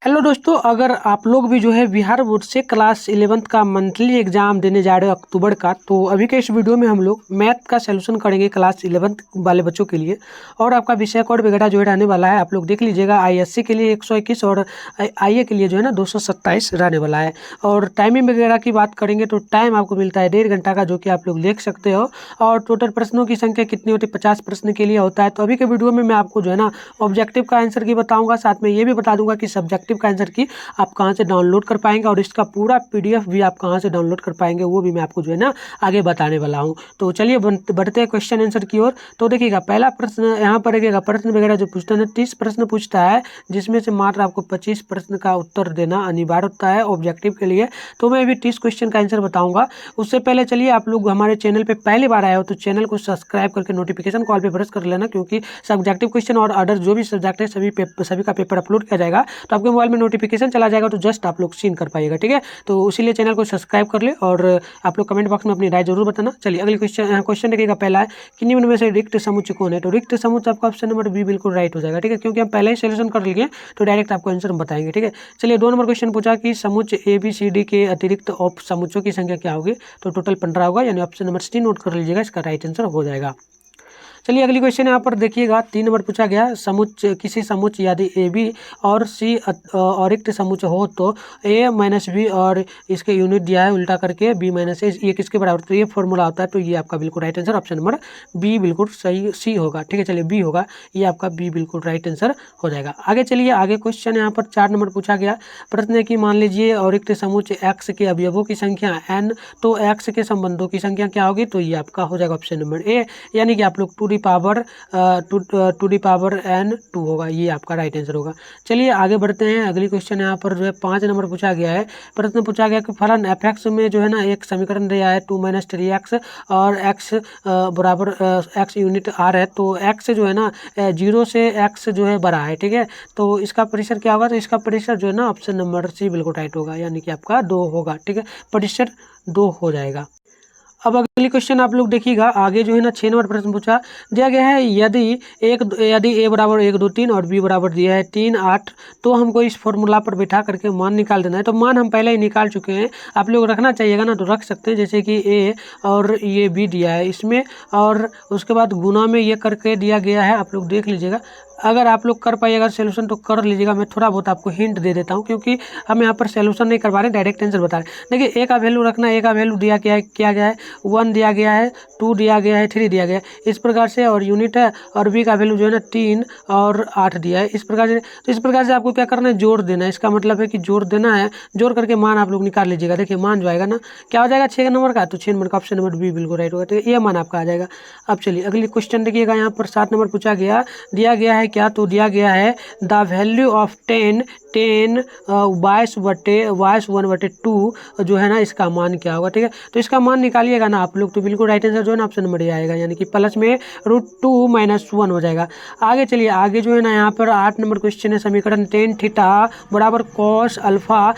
Hello दोस्तों, अगर आप लोग भी जो है बिहार बोर्ड से क्लास 11th का मंथली एग्जाम देने जा रहे हो अक्टूबर का, तो अभी के इस वीडियो में हम लोग मैथ का सलूशन करेंगे क्लास 11th वाले बच्चों के लिए। और आपका विषय कोड वगैरह जो है रहने वाला है, आप लोग देख लीजिएगा। आईएससी के लिए 121 और आईए के लिए जो है ना 227 रहने वाला है। और टाइमिंग वगैरह की बात करेंगे तो टाइम आपको मिलता है 1.5 घंटा का, जो कि आप लोग देख सकते हो। और टोटल प्रश्नों की संख्या कितनी होती है? 50 प्रश्न के लिए होता है। तो अभी के वीडियो में मैं आपको जो है ना ऑब्जेक्टिव का आंसर की बताऊंगा, साथ में ये भी बता दूंगा कि सब्जेक्टिव का आंसर की आप कहां से डाउनलोड कर पाएंगे, और इसका पूरा पीडीएफ भी आप कहां से डाउनलोड कर पाएंगे वो भी मैं आपको जो है ना आगे बताने वाला हूं। तो चलिए बढ़ते हैं क्वेश्चन आंसर की ओर। तो देखिएगा, पहला प्रश्न यहाँ पर देखिएगा, प्रश्न वगैरह जो पूछता है 30 प्रश्न पूछता है, जिसमें से मात्र आपको 25 प्रश्न का उत्तर देना अनिवार्य होता है ऑब्जेक्टिव के लिए। तो मैं अभी 30 क्वेश्चन का आंसर बताऊंगा। उससे पहले चलिए, आप लोग हमारे चैनल पे पहली बार आए हो तो चैनल को सब्सक्राइब करके नोटिफिकेशन कॉल पे प्रेस कर लेना, क्योंकि सब्जेक्टिव क्वेश्चन और अदर जो भी सब्जेक्ट है सभी का पेपर अपलोड किया जाएगा। तो आपके मोबाइल में नोटिफिकेशन चला जाएगा, तो जस्ट आप लोग सीन कर पाइएगा, ठीक है। तो इसीलिए चैनल को सब्सक्राइब कर ले, और आप लोग कमेंट बॉक्स में अपनी राय जरूर बताना। चलिए अगले क्वेश्चन देखिएगा। पहला है कि निम्न में से रिक्त समुच्चय कौन है? तो रिक्त समुच्चय आपका ऑप्शन नंबर बी बिल्कुल राइट हो जाएगा, ठीक है, क्योंकि हम पहले ही सोल्यूशन कर लिए तो डायरेक्ट आपको आंसर हम बताएंगे, ठीक है। चलिए 2 नंबर क्वेश्चन पूछा कि समुच्चय ए बी सी डी के अतिरिक्त ऑफ समुच्चयों की संख्या क्या होगी? तो टोटल 15 होगा, यानी ऑप्शन नंबर सी नोट कर लीजिएगा, इसका राइट आंसर हो जाएगा। चलिए अगली क्वेश्चन यहाँ पर देखिएगा, 3 नंबर पूछा गया, समुच्चय किसी समुच्चय यदि ए बी और सी अतिरिक्त समुच्चय हो तो ए माइनस बी, और इसके यूनिट दिया है उल्टा करके बी माइनस ए, ये किसके बराबर? तो ये फॉर्मूला होता है। तो ये आपका बिल्कुल right answer option number B बिल्कुल सही सी होगा, ठीक है। चलिए बी होगा, ये आपका बी बिल्कुल राइट आंसर हो जाएगा। आगे चलिए, आगे क्वेश्चन यहाँ पर 4 नंबर पूछा गया। प्रश्न है कि मान लीजिए अतिरिक्त समुच्चय एक्स के अवयवों की संख्या एन, तो एक्स के संबंधों की संख्या क्या होगी? तो ये आपका हो जाएगा ऑप्शन नंबर ए, यानी कि आप लोग टू दी पावर एन 2 होगा, ये आपका राइट आंसर होगा। चलिए आगे बढ़ते हैं। अगली क्वेश्चन यहाँ पर जो है 5 नंबर पूछा गया है। प्रश्न पूछा गया कि फलन एफ एक्स में जो है ना एक समीकरण दिया है 2 - 3x, और x बराबर x यूनिट आर है। तो x जो है ना 0 से x जो है बड़ा है, ठीक है। तो इसका परिसर क्या होगा? तो इसका परिसर जो है ना ऑप्शन नंबर सी बिल्कुल राइट होगा, यानी कि आपका 2 होगा, ठीक है, परिसर 2 हो जाएगा। अब अगली क्वेश्चन आप लोग देखिएगा, आगे जो है ना 6 नंबर प्रश्न पूछा दिया गया है, यदि ए बराबर 1 2 3 और बी बराबर दिया है 3 8, तो हमको इस फॉर्मूला पर बैठा करके मान निकाल देना है। तो मान हम पहले ही निकाल चुके हैं, आप लोग रखना चाहिएगा ना, तो रख सकते हैं। जैसे कि ए और ये बी दिया है इसमें, और उसके बाद गुना में ये करके दिया गया है, आप लोग देख लीजिएगा। अगर आप लोग कर पाइएगा सोल्यूशन तो कर लीजिएगा, मैं थोड़ा बहुत आपको हिंट दे देता हूँ, क्योंकि हम यहाँ पर सोल्यूशन नहीं करवा रहे, डायरेक्ट आंसर बता रहे हैं। देखिए ए का वैल्यू रखना है, ए का वैल्यू दिया गया है 1 दिया गया है, 2 दिया गया है, 3 दिया गया है, इस प्रकार से, और यूनिट है, और बी का वैल्यू जो है ना 3 और 8 दिया है, इस प्रकार से। तो इस प्रकार से आपको क्या करना है? जोड़ देना है। इसका मतलब है कि जोड़ देना है, जोड़ करके मान आप लोग निकाल लीजिएगा। देखिए मान जो आएगा ना, क्या हो जाएगा 6 नंबर का? तो 6 नंबर का ऑप्शन नंबर बी बिल्कुल राइट होगा, तो ये मान आपका आ जाएगा। अब चलिए अगली क्वेश्चन देखिएगा, यहाँ पर 7 नंबर पूछा गया, दिया गया है क्या? तो दिया गया है द वैल्यू ऑफ 10 22/2 जो है ना, इसका मान क्या होगा, ठीक है। तो इसका मान निकालिएगा ना आप लोग, तो बिल्कुल राइट आंसर जो है ना ऑप्शन नंबर ए आएगा, यानी कि प्लस में √2 - 1 हो जाएगा। आगे चलिए, आगे जो है ना यहाँ पर 8 नंबर क्वेश्चन है, समीकरण tan थीटा बराबर cos अल्फा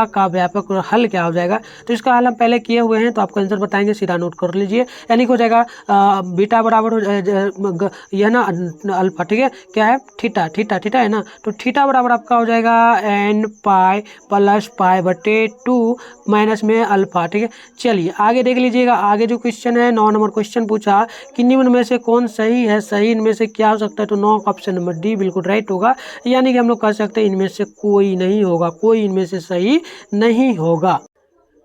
का व्यापक हल क्या हो जाएगा? तो इसका हल हम पहले किए हुए हैं, तो आपको आंसर बताएंगे, सीधा नोट कर लीजिए। यानी कि हो जाएगा बीटा बराबर यह ना अल्फा, ठीक है, क्या है? थीटा है ना, तो थीटा बराबर आपका हो जाएगा n पाई प्लस π/2 माइनस में अल्फा, ठीक है। चलिए आगे देख लीजिएगा, आगे जो क्वेश्चन है 9 नंबर क्वेश्चन पूछा कि निम्न में से कौन सही है? सही इनमें से क्या हो सकता है? तो 9 का ऑप्शन नंबर डी बिल्कुल राइट होगा, यानी कि हम लोग कह सकते हैं इनमें से कोई नहीं होगा, कोई इनमें से सही नहीं होगा।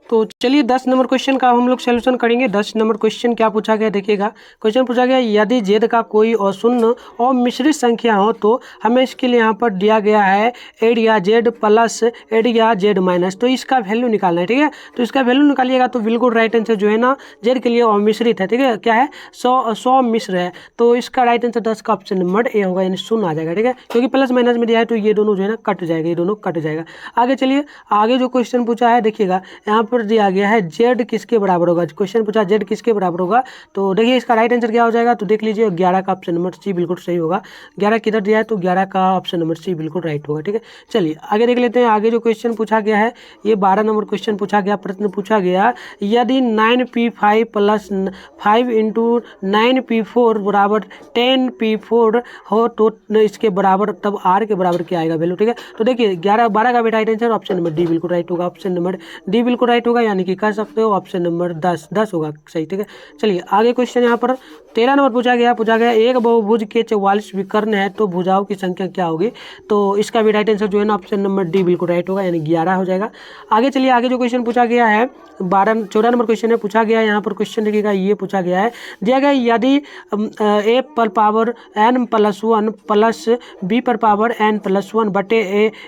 तो चलिए 10 नंबर क्वेश्चन का हम लोग सोल्यूशन करेंगे। 10 नंबर क्वेश्चन क्या पूछा गया देखिएगा। क्वेश्चन पूछा गया, यदि जेड का कोई अशून्य और मिश्रित संख्या हो तो हमें इसके लिए यहाँ पर दिया गया है area Z plus area Z minus, तो इसका वैल्यू निकालना है, ठीक है। तो इसका वैल्यू निकालिएगा तो बिल्कुल राइट आंसर जो है ना जेड के लिए अमिश्रित है, ठीक है, क्या है? 100 मिश्र है, तो इसका राइट आंसर 10 का ऑप्शन नंबर ए होगा, यानी 0 आ जाएगा, ठीक है, क्योंकि प्लस माइनस में दिया है, तो ये दोनों जो है ना कट जाएगा, ये दोनों कट जाएगा। आगे चलिए, आगे जो क्वेश्चन पूछा है देखिएगा, यहाँ पर दिया गया है जेड किसके बराबर होगा, क्वेश्चन पूछा जेड किसके बराबर होगा। तो देखिए इसका राइट आंसर क्या हो जाएगा, तो देख लीजिए 11 का ऑप्शन नंबर सी बिल्कुल सही होगा। 11 किधर दिया है, तो 11 का ऑप्शन नंबर सी बिल्कुल राइट होगा। ठीक है, चलिए आगे देख लेते हैं। आगे जो क्वेश्चन पूछा गया है ये 12 नंबर क्वेश्चन पूछा गया, प्रश्न पूछा गया यदि 9p5 प्लस 5 इंटू 9p4 बराबर 10p4 हो तो इसके बराबर तब आर के बराबर क्या आएगा वैल्यू। ठीक है, तो देखिए 11 12 का भी right answer option number D बिल्कुल राइट होगा। ऑप्शन नंबर डी बिल्कुल राइट होगा, यानी कि कह सकते हो ऑप्शन नंबर 10 होगा सही। ठीक है, चलिए आगे क्वेश्चन यहाँ पर 13 नंबर पूछा गया एक बहुभुज के 44 विकर्ण है तो भुजाओं की संख्या क्या होगी। तो इसका भी राइट आंसर जो है ना ऑप्शन नंबर डी बिल्कुल राइट होगा, यानी 11 हो जाएगा। आगे चलिए, आगे जो क्वेश्चन पूछा गया है 14 नंबर क्वेश्चन है, पूछा गया है यहाँ पर क्वेश्चन देखिएगा, ये पूछा गया है दिया गया यदि ए पर power n plus 1 plus b पर पावर n प्लस 1 बटे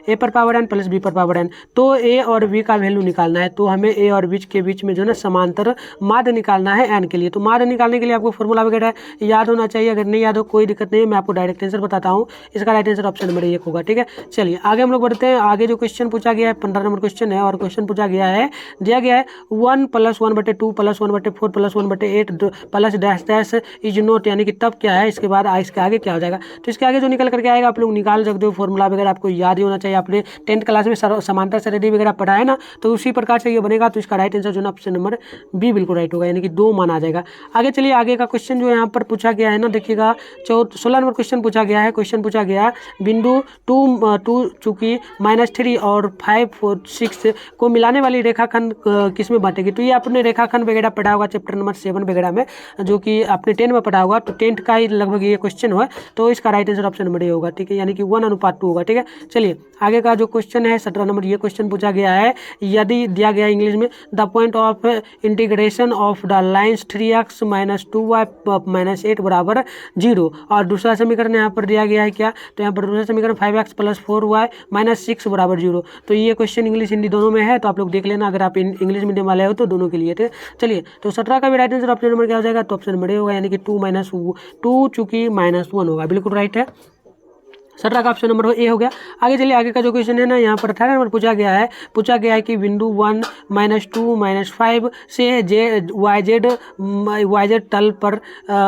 ए पर पावर n प्लस बी पर पावर n, तो ए और बी का वैल्यू निकालना है। तो हमें ए और के बीच में जो है ना समांतर माध्य निकालना है n के लिए। तो माध्य निकालने के लिए आपको फॉर्मूला वगैरह याद होना चाहिए, अगर नहीं याद हो कोई दिक्कत नहीं है, मैं आपको डायरेक्ट आंसर बताता हूँ। इसका राइट आंसर ऑप्शन नंबर 1 होगा। ठीक है, चलिए आगे हम लोग बढ़ते हैं। आगे जो क्वेश्चन पूछा गया है 15 नंबर क्वेश्चन है, और क्वेश्चन पूछा गया है दिया गया है 1 प्लस 1 बटे 2 प्लस 1 बटे 4 प्लस 1 बटे 8 plus dash dash is note, यानी कि तब क्या है, इसके बाद इसके आगे क्या हो जाएगा। तो इसके आगे जो निकल करके आएगा आप लोग निकाल सकते हो, फॉर्मूला वगैरह आपको याद ही होना चाहिए। आपने 10th क्लास में समांतर श्रेणी वगैरह पढ़ा है ना, तो उसी प्रकार से ये बनेगा। तो इसका राइट आंसर जो है ऑप्शन नंबर बी बिल्कुल राइट होगा, यानी कि 2 मान आ जाएगा। आगे चलिए, आगे का क्वेश्चन जो यहाँ पर पूछा गया है ना, देखिएगा 16 नंबर क्वेश्चन पूछा गया है। क्वेश्चन पूछा गया बिंदु 2 चूंकि -3 और 5 4 6 को मिलाने वाली रेखाखंड किस में बांटेगी। तो ये आपने रेखाखंड वगैरह पढ़ा होगा चैप्टर नंबर 7 वगैरह में, जो कि आपने 10 में पढ़ा होगा। तो 10th का ही लगभग ये क्वेश्चन हुआ, तो इसका right answer option number A होगा। ठीक है, यानी कि 1:2 होगा। ठीक है, चलिए आगे का जो क्वेश्चन है 17 नंबर, ये क्वेश्चन पूछा गया है यदि दिया गया इंग्लिश में the point of integration of the lines 3x - 2y - 8 बराबर 0, और दूसरा समीकरण यहाँ पर दिया गया है क्या, तो यहाँ पर दूसरा समीकरण 5x + 4y - 6 बराबर 0। तो ये क्वेश्चन इंग्लिश हिंदी दोनों में है, तो आप लोग देख लेना अगर आप इंग्लिश मीडियम वाले हो तो दोनों के लिए। ठीक है, चलिए तो 17 का भी राइट आंसर ऑप्शन नंबर क्या हो जाएगा, तो ऑप्शन नंबर ए होगा, यानी कि 2 चूंकि -1 होगा, बिल्कुल राइट है। 17 का ऑप्शन नंबर ए हो गया। आगे चलिए, आगे का जो क्वेश्चन है ना, यहाँ पर 18 नंबर पूछा गया है कि बिंदु 1 - 2 - 5 से वाई जेड तल पर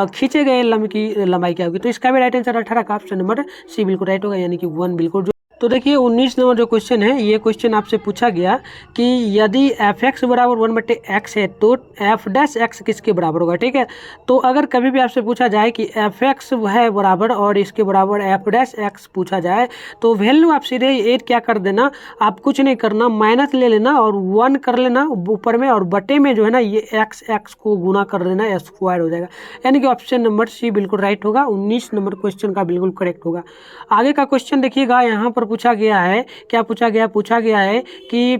खींचे गए लंब की लंबाई क्या होगी। तो इसका भी राइट आंसर 18 का ऑप्शन नंबर सी बिल्कुल राइट होगा, यानी कि 1 बिल्कुल। तो देखिए 19 नंबर जो क्वेश्चन है, ये क्वेश्चन आपसे पूछा गया कि यदि f(x) बराबर 1/x है तो f'(x) किसके बराबर होगा। ठीक है, तो अगर कभी भी आपसे पूछा जाए कि f(x) है बराबर और इसके बराबर f'(x) पूछा जाए, तो वैल्यू आप सीधे 8 क्या कर देना, आप कुछ नहीं करना, माइनस ले लेना और 1 कर लेना ऊपर में, और बटे में जो है ना ये x को गुना कर देना, स्क्वायर हो जाएगा, यानी कि ऑप्शन नंबर सी बिल्कुल राइट होगा। 19 नंबर क्वेश्चन का बिल्कुल करेक्ट होगा। आगे का क्वेश्चन देखिएगा, यहाँ पर पूछा गया है क्या पूछा गया है कि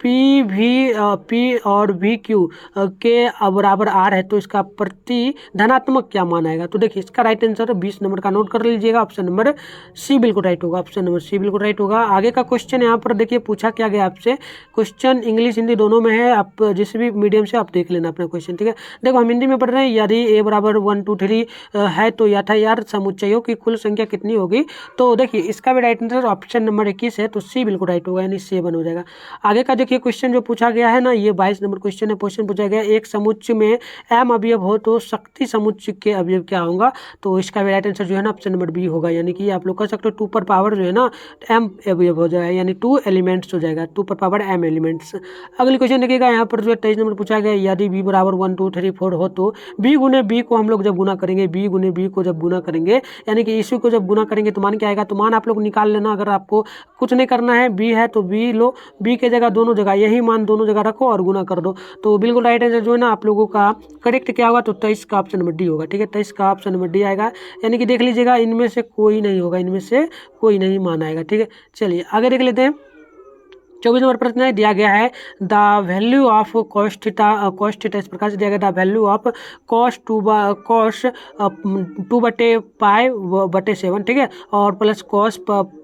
पी और वी क्यू के बराबर आर है, तो इसका प्रति धनात्मक क्या मान आएगा। तो देखिए इसका राइट आंसर 20 नंबर का नोट कर लीजिएगा, ऑप्शन नंबर सी बिल्कुल राइट होगा। ऑप्शन नंबर सी बिल्कुल राइट होगा। आगे का क्वेश्चन यहाँ पर देखिए पूछा क्या गया आपसे, क्वेश्चन इंग्लिश हिंदी दोनों में है, आप जिस भी मीडियम से आप देख लेना अपना क्वेश्चन। ठीक है, देखो हम हिंदी में पढ़ रहे हैं, यदि ए बराबर 1 2 3 है तो यथार्थ समुच्चयों की कुल संख्या कितनी होगी। तो देखिए इसका भी राइट आंसर ऑप्शन नंबर 21 है, तो सी बिल्कुल राइट होगा, यानी 7 हो जाएगा। आगे का देखिए क्वेश्चन जो पूछा गया है ना, ये 22 नंबर क्वेश्चन है। क्वेश्चन पूछा गया एक समुच्चय में m अवयव हो तो शक्ति समुच्चय के अवयव क्या होगा। तो इसका भी राइट आंसर जो है ना ऑप्शन नंबर बी होगा, यानी कि आप लोग कह सकते हो 2 पर पावर जो है ना m अवयव हो जाएगा, यानी 2 एलिमेंट्स हो जाएगा, 2 पर पावर m एलिमेंट्स। अगली क्वेश्चन देखिएगा, यहाँ पर जो है 23 नंबर पूछा गया यदि b बराबर 1 2 3 4 हो तो b गुने b को हम लोग जब गुना करेंगे, b गुने b को जब गुना करेंगे, यानी कि इसी को जब गुना करेंगे तो मान क्या आएगा। तो मान आप लोग निकाल लेना, अगर आपको कुछ नहीं करना है, b है तो b लो, b के जगह दोनों जगह यही मान दोनों जगह रखो और गुना कर दो। तो बिल्कुल राइट आंसर जो है ना आप लोगों का करेक्ट क्या होगा, तो 23 का ऑप्शन नंबर डी होगा। ठीक है, 23 का ऑप्शन नंबर डी आएगा, यानी कि देख लीजिएगा इनमें से कोई नहीं होगा, इनमें से कोई नहीं मान आएगा। ठीक है, चलिए आगे देख लेते हैं। 24 नंबर प्रश्न है, दिया गया है the value of cos theta इस प्रकार से दिया गया, द वैल्यू ऑफ कॉस 2/π/7, ठीक है, और प्लस कॉस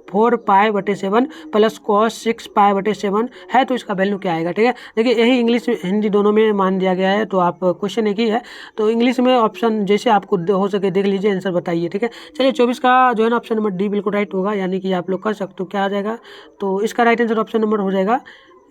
4π/7 प्लस कॉस 6π/7 है, तो इसका वैल्यू क्या आएगा। ठीक है, देखिए यही इंग्लिश हिंदी दोनों में मान दिया गया है, तो आप क्वेश्चन एक ही है, तो इंग्लिश में ऑप्शन जैसे आपको हो सके देख लीजिए, आंसर बताइए। ठीक है, चलिए 24 का जो है ना ऑप्शन नंबर डी बिल्कुल राइट होगा, यानी कि आप लोग कर सकते हो क्या आ जाएगा। तो इसका राइट आंसर ऑप्शन नंबर हो जाएगा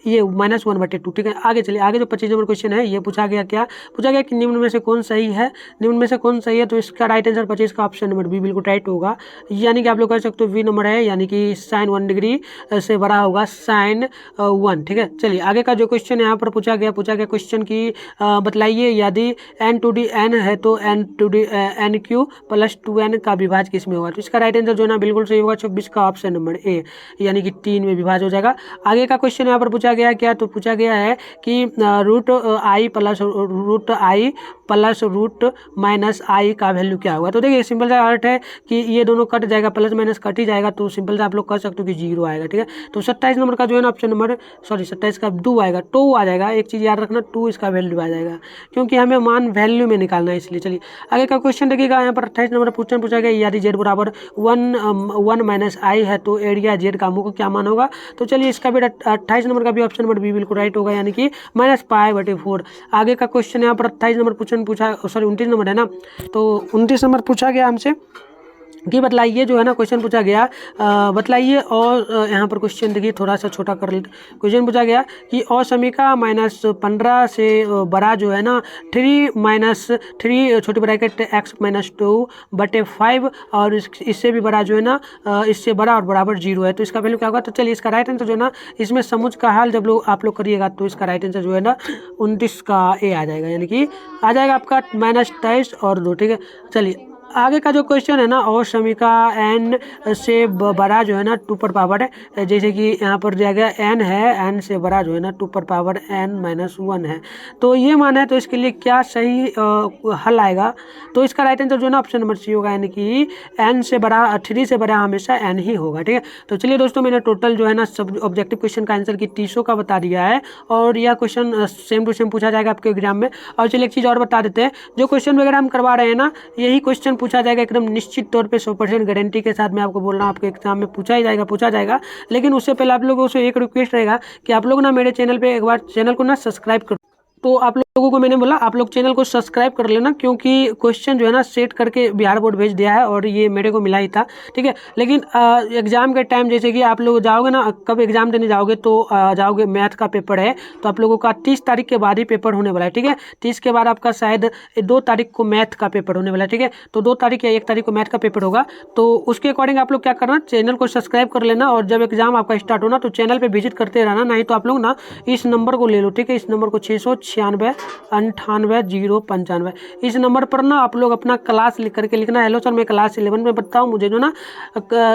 ये -1/2, ठीक है। आगे चलिए, आगे जो 25 नंबर क्वेश्चन है ये पूछा गया, क्या पूछा गया कि निम्न में से कौन सही है, निम्न में से कौन सही है। तो इसका राइट आंसर 25 का ऑप्शन नंबर बी बिल्कुल राइट होगा। यानी कि आप लोग कह सकते हो वी नंबर है, यानी कि sin 1 डिग्री से बड़ा होगा sin 1, ठीक है। चलिए आगे का जो क्वेश्चन यहाँ पर पूछा गया क्वेश्चन की बतलाइए यदि n है तो n³ + 2n का विभाज्य किसमें होगा। तो इसका राइट आंसर जो है ना बिल्कुल सही होगा 24 का ऑप्शन नंबर ए, यानी कि 3 में विभाज्य हो जाएगा। आगे का क्वेश्चन यहाँ पर पूछा गया क्या, तो पूछा गया है कि √i + √-i का वैल्यू क्या होगा। तो देखिए सिंपल सा अर्थ है कि ये दोनों कट जाएगा, प्लस माइनस कट ही जाएगा, तो सिंपल सा आप लोग कह सकते हो कि 0 आएगा, ठीक है। तो 27 नंबर का जो है ना ऑप्शन नंबर 27 का 2 आएगा, 2 आ जाएगा। एक चीज़ याद रखना, 2 इसका वैल्यू आ जाएगा, क्योंकि हमें मान वैल्यू में निकालना है, इसलिए। चलिए आगे का क्वेश्चन देखिएगा, यहाँ पर 28 नंबर क्वेश्चन पूछा गया यदि z बराबर 1 - i है तो एरिया z का मुख्य क्या मान होगा। तो चलिए इसका भी 28 नंबर का भी ऑप्शन नंबर बी बिल्कुल राइट होगा, यानी कि -π/4। आगे का क्वेश्चन यहाँ पर 28 नंबर क्वेश्चन पूछा, सॉरी 29 नंबर है ना, तो 29 नंबर पूछा गया हमसे कि बतलाइए, जो है ना क्वेश्चन पूछा गया बतलाइए। और यहाँ पर क्वेश्चन देखिए थोड़ा सा छोटा कर लेते। क्वेश्चन पूछा गया कि असमीका -15 से बड़ा जो है ना 3 छोटी ब्रैकेट x - 2/5 और इससे भी बड़ा जो है ना इससे बड़ा और बराबर 0 है, तो इसका वैल्यू क्या होगा। तो चलिए इसका राइट आंसर जो है ना, इसमें समुच्च का हाल जब आप लोग करिएगा तो इसका राइट आंसर जो है ना 29 का ए आ जाएगा, यानी कि आ जाएगा आपका -23 और 2, ठीक है। चलिए आगे का जो क्वेश्चन है ना, और समीका n से बड़ा जो है ना 2 है, जैसे कि यहाँ पर दिया गया n है, n से बड़ा जो है ना 2n-1 है, तो ये मान है। तो इसके लिए क्या सही हल आएगा। तो इसका राइट आंसर जो है ना ऑप्शन नंबर सी होगा, यानी कि n से बड़ा 3 से बड़ा हमेशा n ही होगा, ठीक है। तो चलिए दोस्तों, मैंने टोटल जो है ना सब ऑब्जेक्टिव क्वेश्चन का आंसर की 30 का बता दिया है, और यह क्वेश्चन सेम टू सेम पूछा जाएगा आपके एग्जाम में। और चलिए एक चीज़ और बता देते हैं, जो क्वेश्चन वगैरह हम करवा रहे हैं ना, यही क्वेश्चन पूछा जाएगा एकदम निश्चित तौर पे 100% गारंटी के साथ। मैं आपको बोल रहा हूँ आपके एग्जाम में पूछा जाएगा। लेकिन उससे पहले आप लोगों से एक रिक्वेस्ट रहेगा कि आप लोग ना मेरे चैनल पे एक बार चैनल को ना सब्सक्राइब कर। तो आप लोगों को मैंने बोला आप लोग चैनल को सब्सक्राइब कर लेना, क्योंकि क्वेश्चन जो है ना सेट करके बिहार बोर्ड भेज दिया है और ये मेरे को मिला ही था, ठीक है। लेकिन एग्जाम के टाइम जैसे कि आप लोग जाओगे ना, कब एग्जाम देने जाओगे तो जाओगे, मैथ का पेपर है तो आप लोगों का 30 तारीख के बाद ही पेपर होने वाला है, ठीक है। 30 के बाद आपका शायद 2 तारीख को मैथ का पेपर होने वाला है, ठीक है। तो 2 तारीख या 1 तारीख को मैथ का पेपर होगा, तो उसके अकॉर्डिंग आप लोग क्या करना, चैनल को सब्सक्राइब कर लेना, और जब एग्जाम आपका स्टार्ट होना तो चैनल पर विजिट करते रहना। नहीं तो आप लोग ना इस नंबर को ले लो, ठीक है। इस नंबर को 696 98 095, इस नंबर पर ना आप लोग अपना क्लास लिख करके लिखना, हेलो सर मैं क्लास 11 में बताऊँ, मुझे जो ना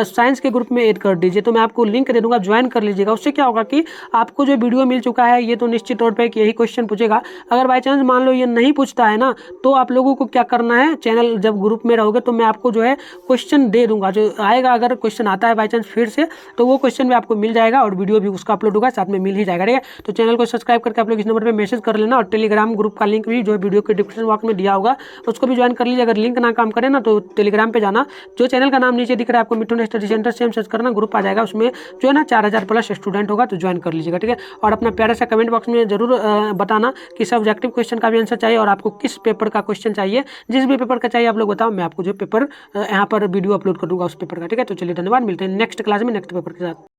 साइंस के ग्रुप में ऐड कर दीजिए, तो मैं आपको लिंक दे दूंगा, ज्वाइन कर लीजिएगा। उससे क्या होगा कि आपको जो वीडियो मिल चुका है ये तो निश्चित तौर पर कि यही क्वेश्चन पूछेगा। अगर बाई चांस मान लो ये नहीं पूछता है ना, तो आप लोगों को क्या करना है, चैनल जब ग्रुप में रहोगे तो मैं आपको जो है क्वेश्चन दे दूंगा, जो आएगा अगर क्वेश्चन आता है बाई चांस फिर से, तो वो क्वेश्चन भी आपको मिल जाएगा और वीडियो भी उसका अपलोड होगा, साथ में मिल ही जाएगा, ठीक है। तो चैनल को सब्सक्राइब करके आप लोग इस नंबर पर मैसेज कर लेना, और टेलीग्राम ग्रुप का लिंक भी जो वीडियो के डिस्क्रिप्शन बॉक्स में दिया होगा उसको भी ज्वाइन कर लीजिए। अगर लिंक ना काम करे ना तो टेलीग्राम पे जाना, जो चैनल का नाम नीचे दिख रहा है आपको Mithun study centre, same search करना, ग्रुप आ जाएगा, उसमें जो है ना 4000+ स्टूडेंट होगा, तो ज्वाइन कर लीजिएगा, ठीक है। और अपना प्यारा सा कमेंट बॉक्स में जरूर बताना कि सब ऑब्जेक्टिव क्वेश्चन का भी आंसर चाहिए और आपको किस पेपर का क्वेश्चन चाहिए। जिस भी पेपर का चाहिए आप लोग बताओ, मैं आपको जो पेपर यहाँ पर वीडियो अपलोड कर दूंगा उस पेपर का, ठीक है। तो चलिए धन्यवाद, मिलते हैं नेक्स्ट क्लास में नेक्स्ट पेपर के साथ।